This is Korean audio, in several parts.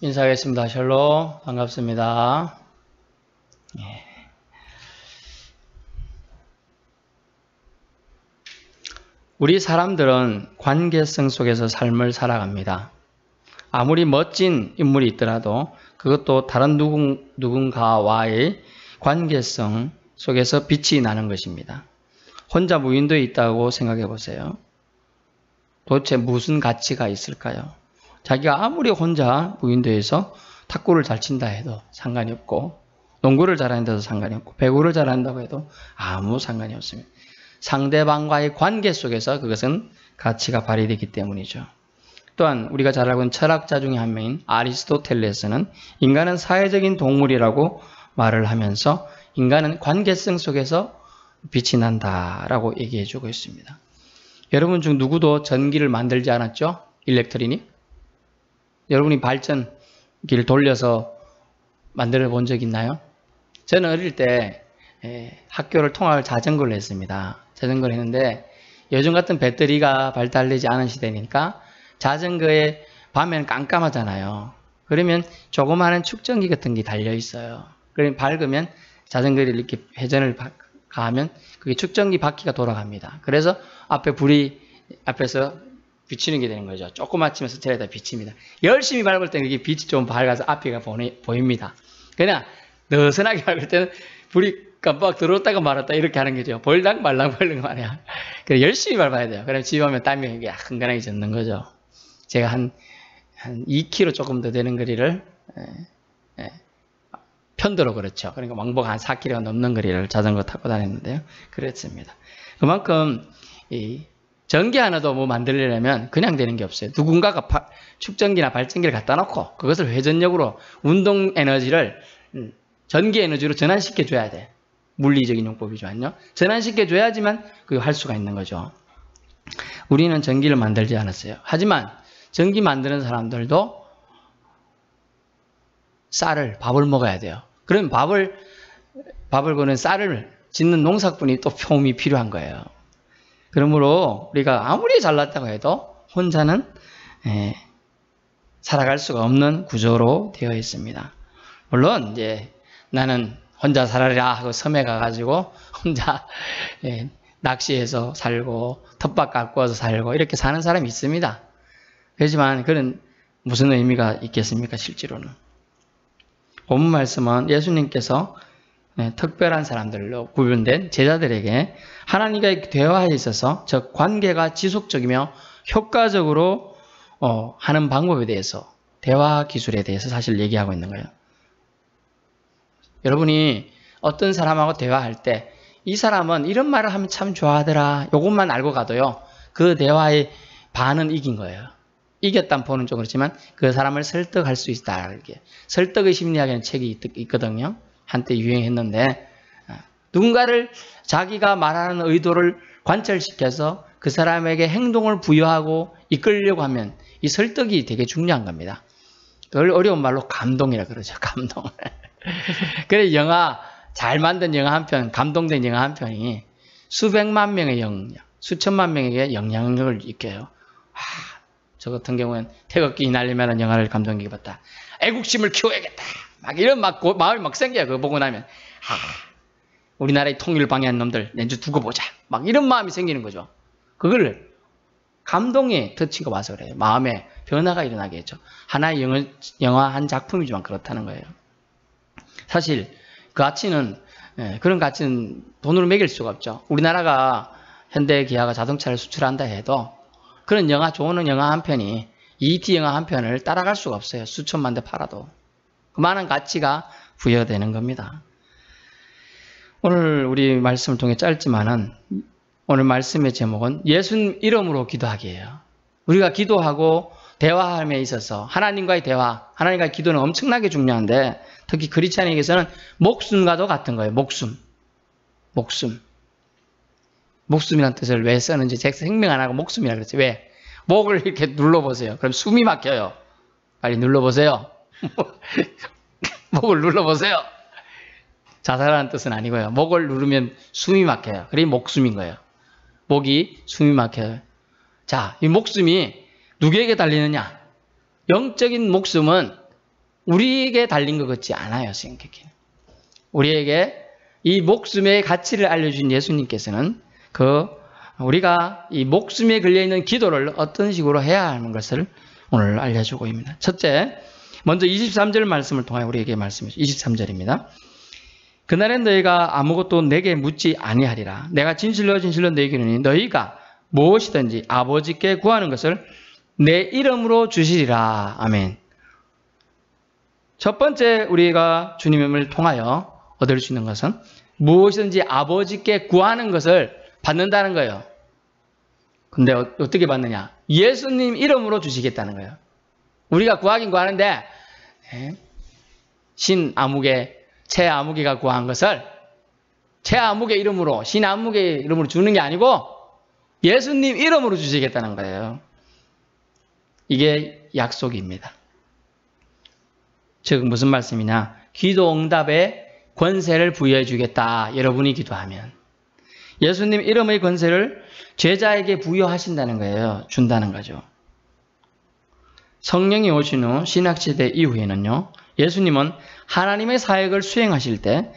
인사하겠습니다. 샬롬. 반갑습니다. 우리 사람들은 관계성 속에서 삶을 살아갑니다. 아무리 멋진 인물이 있더라도 그것도 다른 누군가와의 관계성 속에서 빛이 나는 것입니다. 혼자 무인도에 있다고 생각해 보세요. 도대체 무슨 가치가 있을까요? 자기가 아무리 혼자 무인도에서 탁구를 잘 친다 해도 상관이 없고, 농구를 잘한다고 해도 상관이 없고, 배구를 잘한다고 해도 아무 상관이 없습니다. 상대방과의 관계 속에서 그것은 가치가 발휘되기 때문이죠. 또한 우리가 잘 알고 있는 철학자 중에 한 명인 아리스토텔레스는 인간은 사회적인 동물이라고 말을 하면서 인간은 관계성 속에서 빛이 난다라고 얘기해 주고 있습니다. 여러분 중 누구도 전기를 만들지 않았죠? 일렉트리닉? 여러분이 발전기를 돌려서 만들어 본 적 있나요? 저는 어릴 때 학교를 통학을 자전거를 했습니다. 자전거를 했는데 요즘 같은 배터리가 발달되지 않은 시대니까 자전거에 밤에는 깜깜하잖아요. 그러면 조그마한 축전기 같은 게 달려 있어요. 그러면 밝으면 자전거를 이렇게 회전을 가하면 그게 축전기 바퀴가 돌아갑니다. 그래서 앞에 불이 앞에서 비치는 게 되는 거죠. 조그맣지면서 저에다 비칩니다. 열심히 밟을 때는 이게 빛이 좀 밝아서 앞에가 보입니다. 그냥 느슨하게 밟을 때는 불이 깜빡 들어왔다가 말았다 이렇게 하는 거죠. 벌당 말랑 말이야. 그래 열심히 밟아야 돼요. 그럼 집에 오면 땀이 이게 흥건하게 젖는 거죠. 제가 한 2km 조금 더 되는 거리를 편도로 그렇죠. 그러니까 왕복 한 4km가 넘는 거리를 자전거 타고 다녔는데요. 그랬습니다. 그만큼 이 전기 하나도 뭐 만들려면 그냥 되는 게 없어요. 누군가가 축전기나 발전기를 갖다 놓고 그것을 회전력으로 운동 에너지를 전기 에너지로 전환시켜 줘야 돼. 물리적인 용법이지만요. 전환시켜 줘야지만 그거 할 수가 있는 거죠. 우리는 전기를 만들지 않았어요. 하지만 전기 만드는 사람들도 밥을 먹어야 돼요. 그러면 밥을 거는 쌀을 짓는 농사꾼이 또 표음이 필요한 거예요. 그러므로 우리가 아무리 잘났다고 해도 혼자는 살아갈 수가 없는 구조로 되어 있습니다. 물론 이제 나는 혼자 살아라 하고 섬에 가가지고 혼자 낚시해서 살고 텃밭 가꾸어서 살고 이렇게 사는 사람이 있습니다. 그렇지만 그런 무슨 의미가 있겠습니까? 실제로는. 본문 말씀은 예수님께서 특별한 사람들로 구분된 제자들에게 하나님과의 대화에 있어서 즉 관계가 지속적이며 효과적으로 하는 방법에 대해서 대화 기술에 대해서 사실 얘기하고 있는 거예요. 여러분이 어떤 사람하고 대화할 때 이 사람은 이런 말을 하면 참 좋아하더라. 이것만 알고 가도요. 그 대화의 반은 이긴 거예요. 이겼다는 보는 좀 그렇지만 그 사람을 설득할 수 있다. 이렇게. 설득의 심리학이라는 책이 있거든요. 한때 유행했는데 누군가를 자기가 말하는 의도를 관철시켜서 그 사람에게 행동을 부여하고 이끌려고 하면 이 설득이 되게 중요한 겁니다. 그걸 어려운 말로 감동이라 그러죠. 감동. 그래 잘 만든 영화 한 편, 감동된 영화 한 편이 수백만 명의 수천만 명에게 영향력을 입혀요. 저 같은 경우는 태극기 날리면 영화를 감동적이게 봤다. 애국심을 키워야겠다. 막 이런 마음이 막 생겨요. 그거 보고 나면 우리나라의 통일을 방해한 놈들 렌즈 두고 보자. 막 이런 마음이 생기는 거죠. 그걸 감동의 터치가 와서 그래요. 마음에 변화가 일어나게 했죠. 하나의 영화 한 작품이지만 그렇다는 거예요. 사실 그 가치는 그런 가치는 돈으로 매길 수가 없죠. 우리나라가 현대기아가 자동차를 수출한다 해도 그런 좋은 영화 한 편이 E.T. 영화 한 편을 따라갈 수가 없어요. 수천만 대 팔아도. 그만한 가치가 부여되는 겁니다. 오늘 우리 말씀을 통해 짧지만은 오늘 말씀의 제목은 예수님 이름으로 기도하기예요. 우리가 기도하고 대화함에 있어서 하나님과의 대화, 하나님과의 기도는 엄청나게 중요한데 특히 크리스찬에게서는 목숨과도 같은 거예요. 목숨이라는 뜻을 왜 쓰는지 제가 생명 안 하고 목숨이라고 그랬어요. 왜? 목을 이렇게 눌러보세요. 그럼 숨이 막혀요. 빨리 눌러보세요. 목을 눌러보세요. 자살하는 뜻은 아니고요. 목을 누르면 숨이 막혀요. 그게 목숨인 거예요. 목이 숨이 막혀요. 자, 이 목숨이 누구에게 달리느냐? 영적인 목숨은 우리에게 달린 것 같지 않아요. 생각하기는. 우리에게 이 목숨의 가치를 알려준 예수님께서는 우리가 이 목숨에 걸려있는 기도를 어떤 식으로 해야 하는 것을 오늘 알려주고 있습니다. 첫째, 먼저 23절 말씀을 통하여 우리에게 말씀해 주십니다. 23절입니다. 그날엔 너희가 아무것도 내게 묻지 아니하리라. 내가 진실로 너희에게 이르노니 너희가 무엇이든지 아버지께 구하는 것을 내 이름으로 주시리라. 아멘. 첫 번째 우리가 주님을 통하여 얻을 수 있는 것은 무엇이든지 아버지께 구하는 것을 받는다는 거예요. 근데 어떻게 받느냐? 예수님 이름으로 주시겠다는 거예요. 우리가 구하긴 구하는데 신 아무개, 체 아무개가 구한 것을 체 아무개 이름으로, 신 아무개 이름으로 주는 게 아니고 예수님 이름으로 주시겠다는 거예요. 이게 약속입니다. 즉 무슨 말씀이냐? 기도 응답에 권세를 부여해 주겠다. 여러분이 기도하면. 예수님 이름의 권세를 제자에게 부여하신다는 거예요. 준다는 거죠. 성령이 오신 후 신학시대 이후에는요. 예수님은 하나님의 사역을 수행하실 때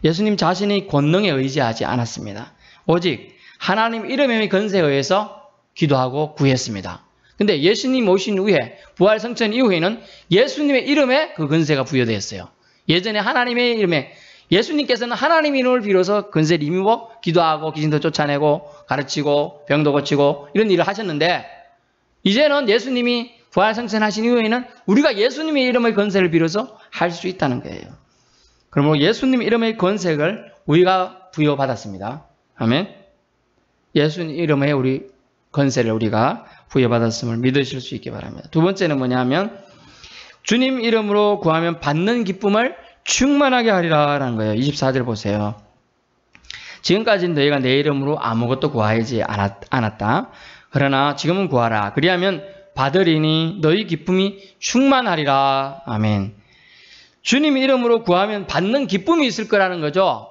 예수님 자신의 권능에 의지하지 않았습니다. 오직 하나님 이름의 권세에 의해서 기도하고 구했습니다. 근데 예수님 오신 후에 부활성천 이후에는 예수님의 이름에 그 권세가 부여되었어요. 예전에 하나님의 이름에 예수님께서는 하나님의 이름을 빌어서 권세를 힘입어 기도하고 귀신도 쫓아내고 가르치고 병도 고치고 이런 일을 하셨는데 이제는 예수님이 부활성천하신 이후에는 우리가 예수님의 이름의 권세를 빌어서 할 수 있다는 거예요. 그러므로 예수님 이름의 권세를 우리가 부여받았습니다. 아멘. 예수님 이름의 우리 권세를 우리가 부여받았음을 믿으실 수 있기 바랍니다. 두 번째는 뭐냐면 주님 이름으로 구하면 받는 기쁨을 충만하게 하리라라는 거예요. 24절 보세요. 지금까지는 너희가 내 이름으로 아무것도 구하지 않았다. 그러나 지금은 구하라. 그리하면 받으리니 너희 기쁨이 충만하리라. 아멘. 주님 이름으로 구하면 받는 기쁨이 있을 거라는 거죠.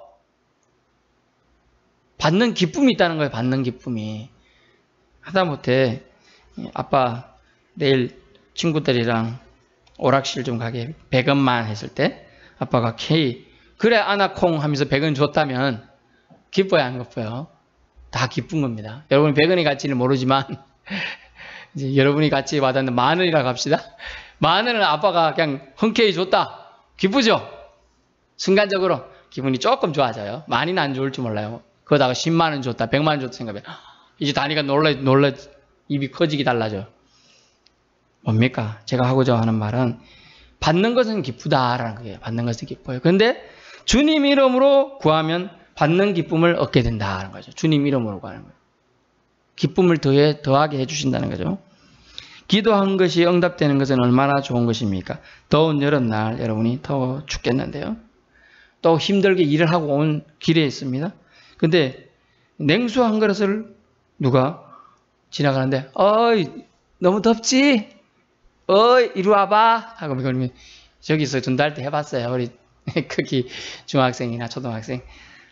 받는 기쁨이 있다는 거예요. 받는 기쁨이. 하다못해 아빠 내일 친구들이랑 오락실 좀 가게 100원만 했을 때 아빠가 K 그래 아나콩 하면서 100원 줬다면 기뻐요 안 기뻐요? 다 기쁜 겁니다. 여러분 100원의 가치는 모르지만 이제 여러분이 가치 받았는 10,000원이라고 합시다. 10,000원은 아빠가 그냥 흔쾌히 줬다. 기쁘죠? 순간적으로 기분이 조금 좋아져요. 많이는 안 좋을 줄 몰라요. 그러다가 10만 원 줬다, 100만 원 줬다 생각해. 이제 단위가 놀라 입이 커지기 달라져. 뭡니까? 제가 하고자 하는 말은 받는 것은 기쁘다라는 거예요. 받는 것은 기뻐요. 그런데 주님 이름으로 구하면 받는 기쁨을 얻게 된다는 거죠. 주님 이름으로 구하는 거예요. 기쁨을 더하게 해주신다는 거죠. 기도한 것이 응답되는 것은 얼마나 좋은 것입니까? 더운 여름날 여러분이 더 춥겠는데요. 또 힘들게 일을 하고 온 길에 있습니다. 근데 냉수 한 그릇을 누가 지나가는데 어이 너무 덥지? 어이 이리 와봐 하고 그러면 저기서 전달 때 해봤어요. 우리 거기 중학생이나 초등학생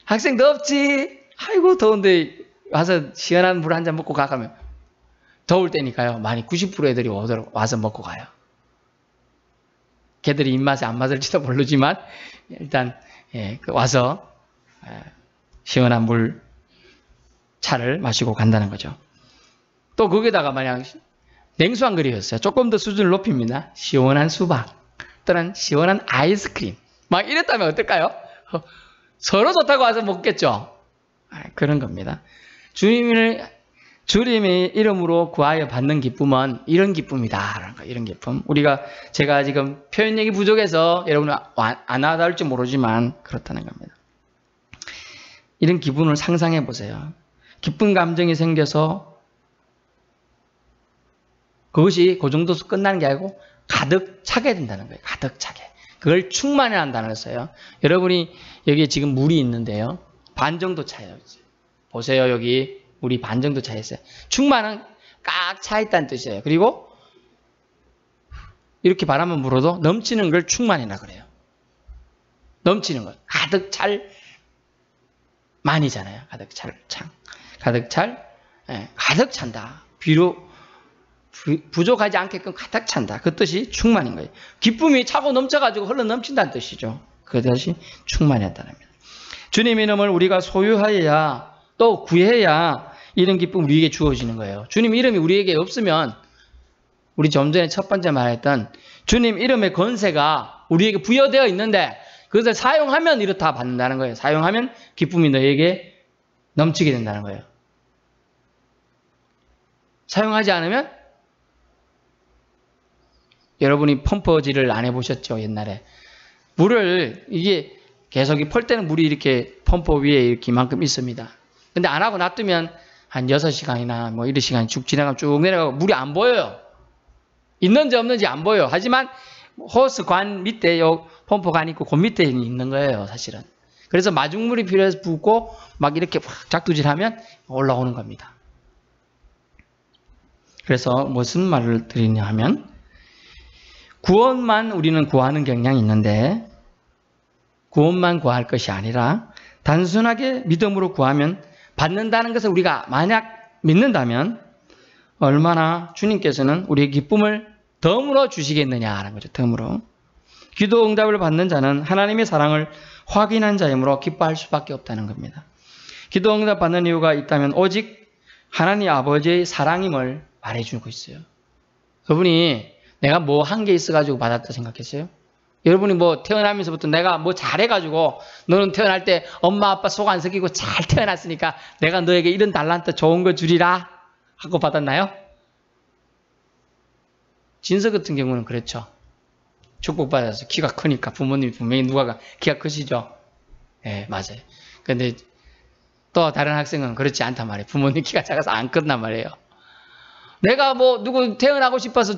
학생 덥지? 아이고 더운데 와서 시원한 물 한 잔 먹고 가 가면 더울 때니까요. 많이 90% 애들이 와서 먹고 가요. 걔들이 입맛에 안 맞을지도 모르지만 일단 와서 시원한 물 차를 마시고 간다는 거죠. 또 거기다가 만약 냉수한 그릇이었어요. 조금 더 수준을 높입니다. 시원한 수박 또는 시원한 아이스크림 막 이랬다면 어떨까요? 서로 좋다고 와서 먹겠죠. 그런 겁니다. 주님의 이름으로 구하여 받는 기쁨은 이런 기쁨이다. 이런 기쁨. 제가 지금 표현력이 부족해서 여러분 안 와닿을지 모르지만 그렇다는 겁니다. 이런 기분을 상상해 보세요. 기쁜 감정이 생겨서 그것이 그 정도서 끝나는 게 아니고 가득 차게 된다는 거예요. 가득 차게. 그걸 충만히 한다는 거예요. 여러분이 여기에 지금 물이 있는데요. 반 정도 차요. 보세요. 여기 물이 반 정도 차 있어요. 충만은 꽉 차 있다는 뜻이에요. 그리고 이렇게 바람을 불어도 넘치는 걸 충만이라 그래요. 넘치는 것. 가득 찰 만이잖아요. 가득 찰 창. 가득 찬다. 비로 부족하지 않게끔 가득 찬다. 그 뜻이 충만인 거예요. 기쁨이 차고 넘쳐가지고 흘러 넘친다는 뜻이죠. 그 뜻이 충만했다는 겁니다. 주님 이름을 우리가 소유하여야 또 구해야 이런 기쁨 우리에게 주어지는 거예요. 주님 이름이 우리에게 없으면 우리 좀 전에 첫 번째 말했던 주님 이름의 권세가 우리에게 부여되어 있는데 그것을 사용하면 이렇다 받는다는 거예요. 사용하면 기쁨이 너에게 넘치게 된다는 거예요. 사용하지 않으면 여러분이 펌퍼질을 안 해보셨죠? 옛날에 물을 이게 계속 펄 때는 물이 이렇게 펌퍼 위에 이렇게 이만큼 있습니다. 근데 안 하고 놔두면 한 6시간이나 뭐 이런 시간이 쭉 지나가면 쭉 내려가고 물이 안 보여요. 있는지 없는지 안 보여. 하지만 호스 관 밑에 요 펌프 관 있고 그 밑에 있는 거예요, 사실은. 그래서 마중물이 필요해서 붓고 막 이렇게 확 작두질하면 올라오는 겁니다. 그래서 무슨 말을 드리냐 하면 구원만 우리는 구하는 경향이 있는데 구원만 구할 것이 아니라 단순하게 믿음으로 구하면 받는다는 것을 우리가 만약 믿는다면 얼마나 주님께서는 우리의 기쁨을 덤으로 주시겠느냐라는 거죠. 덤으로. 기도 응답을 받는 자는 하나님의 사랑을 확인한 자이므로 기뻐할 수밖에 없다는 겁니다. 기도 응답 받는 이유가 있다면 오직 하나님 아버지의 사랑임을 말해주고 있어요. 그분이 내가 뭐 한 게 있어가지고 받았다 생각했어요? 여러분이 뭐 태어나면서부터 내가 뭐 잘해가지고 너는 태어날 때 엄마 아빠 속 안 썩이고 잘 태어났으니까 내가 너에게 이런 달란트 좋은 거 주리라 하고 받았나요? 진서 같은 경우는 그렇죠. 축복받아서 키가 크니까 부모님이 분명히 누가가 키가 크시죠? 네, 맞아요. 근데 또 다른 학생은 그렇지 않단 말이에요. 부모님 키가 작아서 안 컸단 말이에요. 내가 뭐 누구 태어나고 싶어서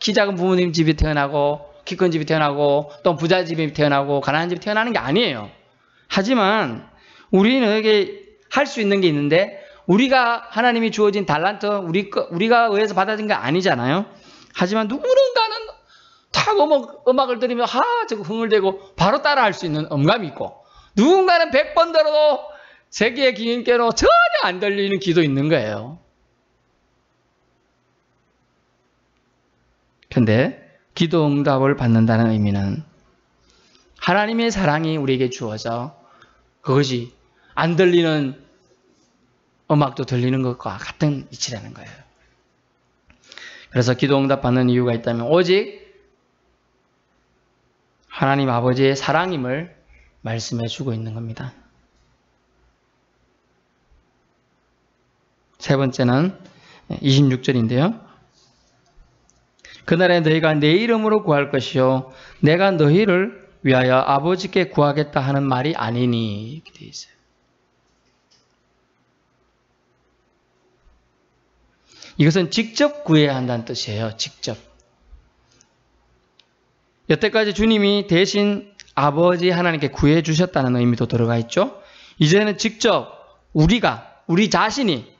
키 작은 부모님 집에 태어나고 키 큰 집에 태어나고 또 부자 집에 태어나고 가난한 집에 태어나는 게 아니에요. 하지만 우리에게 할 수 있는 게 있는데 우리가 하나님이 주어진 달란트 우리가 의해서 받아진 게 아니잖아요. 하지만 누군가는 탁 음악을 들으면 저거 흥얼대고 바로 따라할 수 있는 음감이 있고 누군가는 100번 들어도 세계의 기인께로 전혀 안 들리는 기도 있는 거예요. 근데 기도 응답을 받는다는 의미는 하나님의 사랑이 우리에게 주어져 그것이 안 들리는 음악도 들리는 것과 같은 이치라는 거예요. 그래서 기도 응답 받는 이유가 있다면 오직 하나님 아버지의 사랑임을 말씀해 주고 있는 겁니다. 세 번째는 26절인데요. 그날에 너희가 내 이름으로 구할 것이요 내가 너희를 위하여 아버지께 구하겠다 하는 말이 아니니 이렇게 되어 있어요. 이것은 직접 구해야 한다는 뜻이에요. 직접. 여태까지 주님이 대신 아버지 하나님께 구해 주셨다는 의미도 들어가 있죠. 이제는 직접 우리 자신이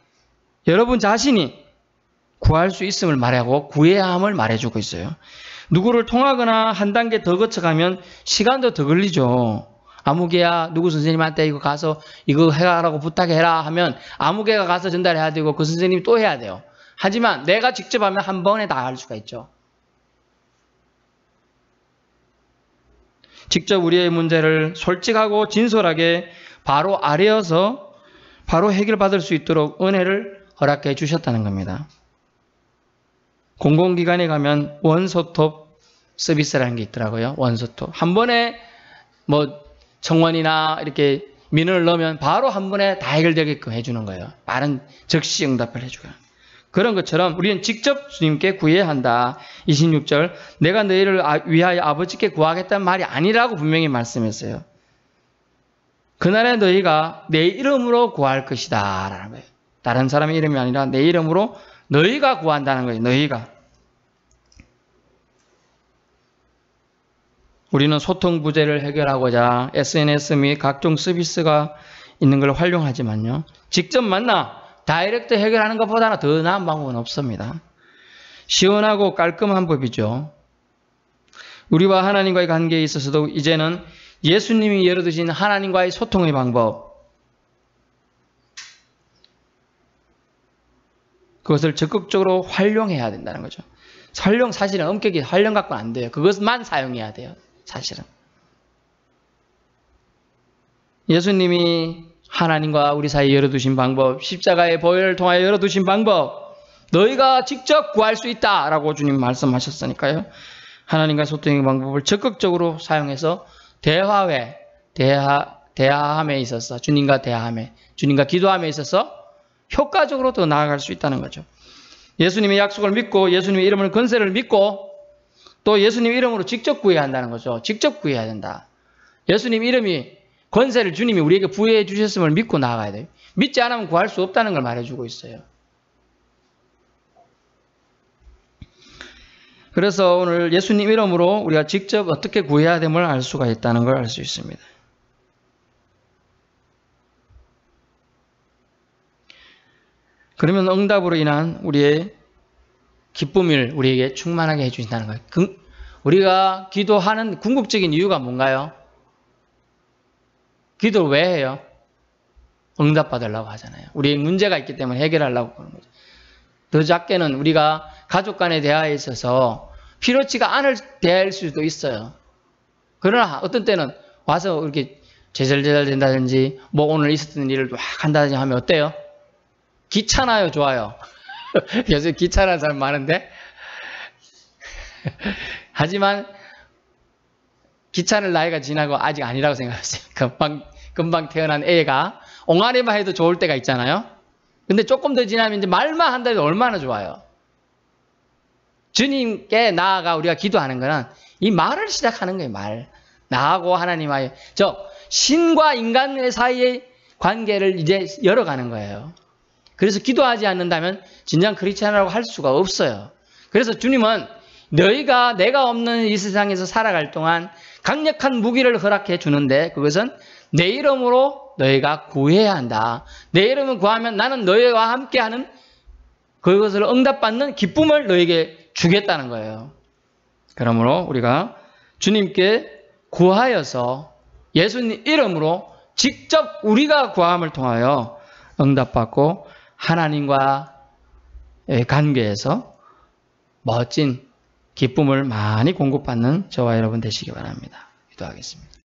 여러분 자신이 구할 수 있음을 말하고 구해야 함을 말해주고 있어요. 누구를 통하거나 한 단계 더 거쳐가면 시간도 더 걸리죠. 아무개야 누구 선생님한테 이거 가서 이거 해라고 부탁해라 하면 아무개가 가서 전달해야 되고 그 선생님이 또 해야 돼요. 하지만 내가 직접 하면 한 번에 다 할 수가 있죠. 직접 우리의 문제를 솔직하고 진솔하게 바로 아뢰어서 바로 해결받을 수 있도록 은혜를 허락해 주셨다는 겁니다. 공공기관에 가면 원스톱 서비스라는 게 있더라고요. 원스톱. 한 번에 뭐 청원이나 이렇게 민원을 넣으면 바로 한 번에 다 해결되게끔 해주는 거예요. 빠른 즉시 응답을 해주고요. 그런 것처럼 우리는 직접 주님께 구해야 한다. 26절 내가 너희를 위하여 아버지께 구하겠다는 말이 아니라고 분명히 말씀했어요. 그날에 너희가 내 이름으로 구할 것이다 라는 거예요. 다른 사람의 이름이 아니라 내 이름으로 너희가 구한다는 거예요. 너희가. 우리는 소통 부재를 해결하고자 SNS 및 각종 서비스가 있는 걸 활용하지만요. 직접 만나 다이렉트 해결하는 것보다는 더 나은 방법은 없습니다. 시원하고 깔끔한 법이죠. 우리와 하나님과의 관계에 있어서도 이제는 예수님이 열어두신 하나님과의 소통의 방법 그것을 적극적으로 활용해야 된다는 거죠. 사실은 엄격히 활용 갖고는 안 돼요. 그것만 사용해야 돼요. 사실은. 예수님이 하나님과 우리 사이에 열어두신 방법, 십자가의 보혈을 통하여 열어두신 방법, 너희가 직접 구할 수 있다라고 주님 말씀하셨으니까요. 하나님과 소통의 방법을 적극적으로 사용해서 대화함에 있어서, 주님과 대화함에, 주님과 기도함에 있어서 효과적으로 더 나아갈 수 있다는 거죠. 예수님의 약속을 믿고, 예수님의 이름을 권세를 믿고, 또 예수님 이름으로 직접 구해야 한다는 거죠. 직접 구해야 된다. 예수님 이름이 권세를 주님이 우리에게 부여해 주셨음을 믿고 나아가야 돼요. 믿지 않으면 구할 수 없다는 걸 말해주고 있어요. 그래서 오늘 예수님 이름으로 우리가 직접 어떻게 구해야 됨을 알 수가 있다는 걸 알 수 있습니다. 그러면 응답으로 인한 우리의 기쁨을 우리에게 충만하게 해주신다는 거예요. 우리가 기도하는 궁극적인 이유가 뭔가요? 기도를 왜 해요? 응답받으려고 하잖아요. 우리의 문제가 있기 때문에 해결하려고 그러는 거죠. 더 작게는 우리가 가족 간의 대화에 있어서 필요치가 않을 대화일 수도 있어요. 그러나 어떤 때는 와서 이렇게 제잘제잘 된다든지 뭐 오늘 있었던 일을 막 한다든지 하면 어때요? 귀찮아요? 좋아요? 요새 귀찮아하는 사람 많은데 하지만 귀찮을 나이가 지나고 아직 아니라고 생각했어요. 금방 태어난 애가 옹알이만 해도 좋을 때가 있잖아요. 근데 조금 더 지나면 이제 말만 한다고 해도 얼마나 좋아요. 주님께 나아가 우리가 기도하는 거는 이 말을 시작하는 거예요. 말. 나하고 하나님과의 신과 인간의 사이의 관계를 이제 열어가는 거예요. 그래서 기도하지 않는다면 진정 크리스찬이라고 할 수가 없어요. 그래서 주님은 내가 없는 이 세상에서 살아갈 동안 강력한 무기를 허락해 주는데 그것은 내 이름으로 너희가 구해야 한다. 내 이름을 구하면 나는 너희와 함께하는 그것을 응답받는 기쁨을 너희에게 주겠다는 거예요. 그러므로 우리가 주님께 구하여서 예수님 이름으로 직접 우리가 구함을 통하여 응답받고 하나님과의 관계에서 멋진 기쁨을 많이 공급받는 저와 여러분 되시기 바랍니다. 기도하겠습니다.